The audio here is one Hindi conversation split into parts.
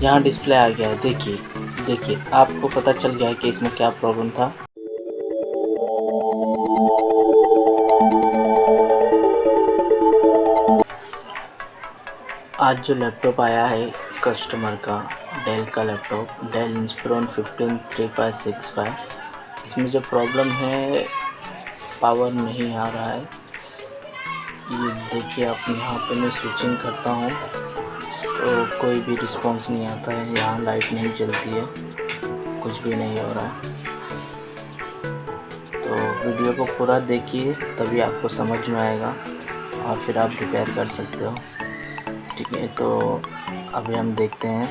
यहाँ डिस्प्ले आ गया है। देखिए देखिए, आपको पता चल गया है कि इसमें क्या प्रॉब्लम था। आज जो लैपटॉप आया है कस्टमर का, डेल का लैपटॉप, डेल इंस्पिरॉन 153565, इसमें जो प्रॉब्लम है, पावर नहीं आ रहा है। ये देखिए आप, यहाँ पे मैं स्विचिंग करता हूँ तो कोई भी रिस्पॉन्स नहीं आता है, यहाँ लाइट नहीं जलती है, कुछ भी नहीं हो रहा है। तो वीडियो को पूरा देखिए, तभी आपको समझ में आएगा और फिर आप रिपेयर कर सकते हो। ठीक है, तो अभी हम देखते हैं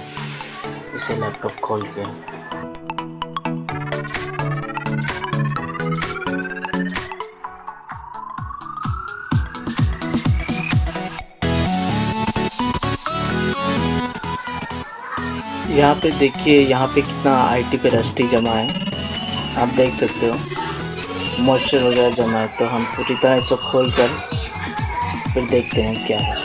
इसे लैपटॉप खोल के। यहाँ पे देखिए, यहाँ पे कितना आईटी पे रस्टी जमा है, आप देख सकते हो, मॉइस्चर वगैरह जमा है। तो हम पूरी तरह इसको खोल कर फिर देखते हैं क्या है।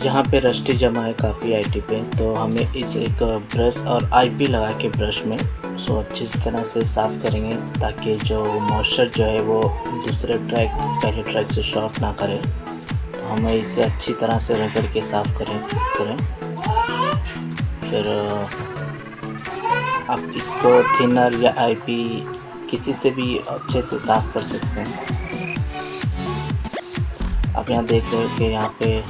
यहाँ पे रस्टी जमा है काफ़ी आईटी पे, तो हमें इस एक ब्रश और आईपी लगा के ब्रश में सो अच्छी तरह से साफ़ करेंगे, ताकि जो मॉइस्चर जो है वो दूसरे ट्रैक पहले ट्रैक से शॉर्ट ना करे। तो हमें इसे अच्छी तरह से रगड़ के साफ़ करें। फिर आप इसको थिनर या आईपी किसी से भी अच्छे से साफ़ कर सकते हैं। आप यहाँ देख रहे हो कि यहाँ पे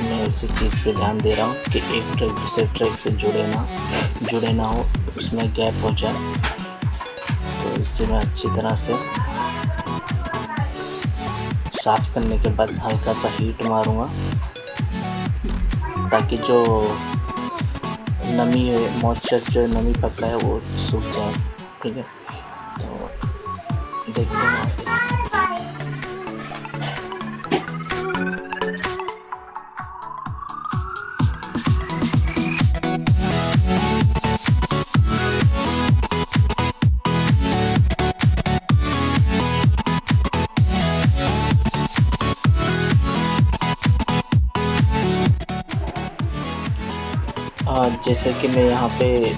मैं उसी चीज़ पे ध्यान दे रहा हूँ कि एक ट्रैक दूसरे ट्रैक से जुड़े ना हो, उसमें गैप हो जाए। तो इससे मैं अच्छी तरह से साफ़ करने के बाद हल्का सा हीट मारूंगा, ताकि जो नमी है, मॉइस्चर जो नमी पकड़ा है वो सूख जाए। ठीक है, तो देखते हैं। जैसे कि मैं यहाँ पे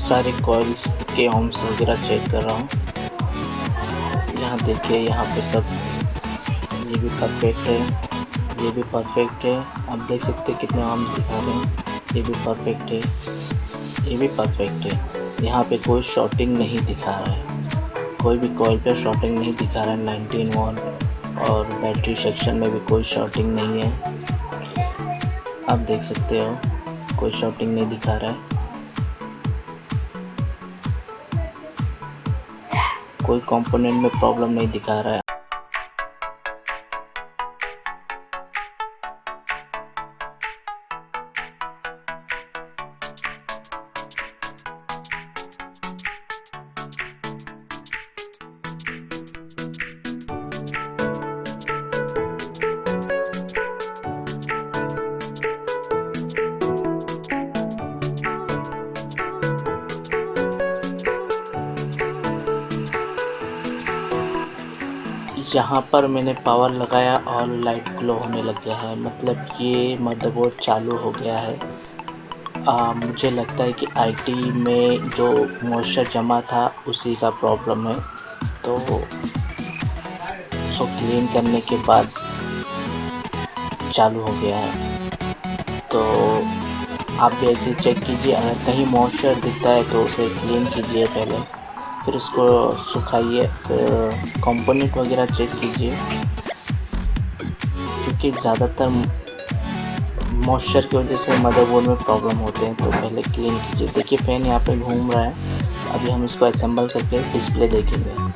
सारे कॉइल्स के ohms वगैरह चेक कर रहा हूँ। यहाँ देखिए, यहाँ पे सब ये भी परफेक्ट है, ये भी परफेक्ट है। आप देख सकते हैं कितने ohms दिखा रहे हैं। ये भी परफेक्ट है, ये भी परफेक्ट है। यहाँ पे कोई शॉर्टिंग नहीं दिखा रहा है, कोई भी कॉइल पे शॉर्टिंग नहीं दिखा रहा है। 19 वोल्ट और बैटरी सेक्शन में भी कोई शॉर्टिंग नहीं है, आप देख सकते हो, कोई शॉर्टिंग नहीं दिखा रहा है। कोई कंपोनेंट में प्रॉब्लम नहीं दिखा रहा है। यहाँ पर मैंने पावर लगाया और लाइट ग्लो होने लग गया है, मतलब ये मदरबोर्ड चालू हो गया है। मुझे लगता है कि आईटी में जो मॉइस्चर जमा था उसी का प्रॉब्लम है। तो उसको क्लीन करने के बाद चालू हो गया है। तो आप भी ऐसे चेक कीजिए, अगर कहीं मॉइस्चर दिखता है तो उसे क्लीन कीजिए पहले, फिर उसको सुखाइए, फिर कंपोनेंट वगैरह चेक कीजिए, क्योंकि ज़्यादातर मॉइस्चर की वजह से मदरबोर्ड में प्रॉब्लम होते हैं। तो पहले क्लीन कीजिए। देखिए फैन यहाँ पे घूम रहा है, अभी हम इसको असेंबल करके डिस्प्ले देखेंगे।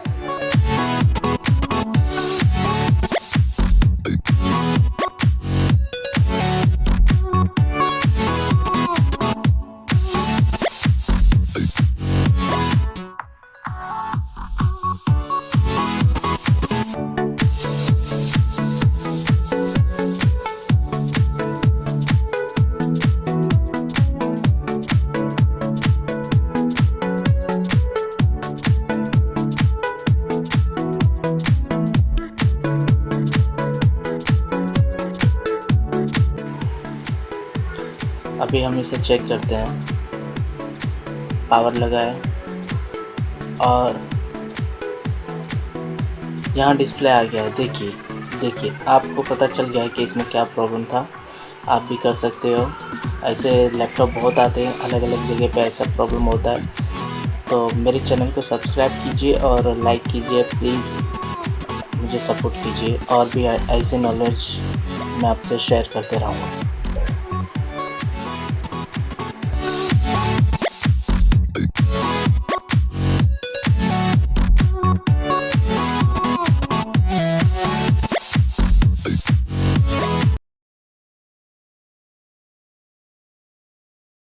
अभी हम इसे चेक करते हैं। पावर लगाए और यहाँ डिस्प्ले आ गया है। देखिए आपको पता चल गया है कि इसमें क्या प्रॉब्लम था। आप भी कर सकते हो। ऐसे लैपटॉप बहुत आते हैं, अलग अलग जगह पे ऐसा प्रॉब्लम होता है। तो मेरे चैनल को सब्सक्राइब कीजिए और लाइक कीजिए प्लीज़, मुझे सपोर्ट कीजिए और भी ऐसे नॉलेज मैं आपसे शेयर करते रहूँगा।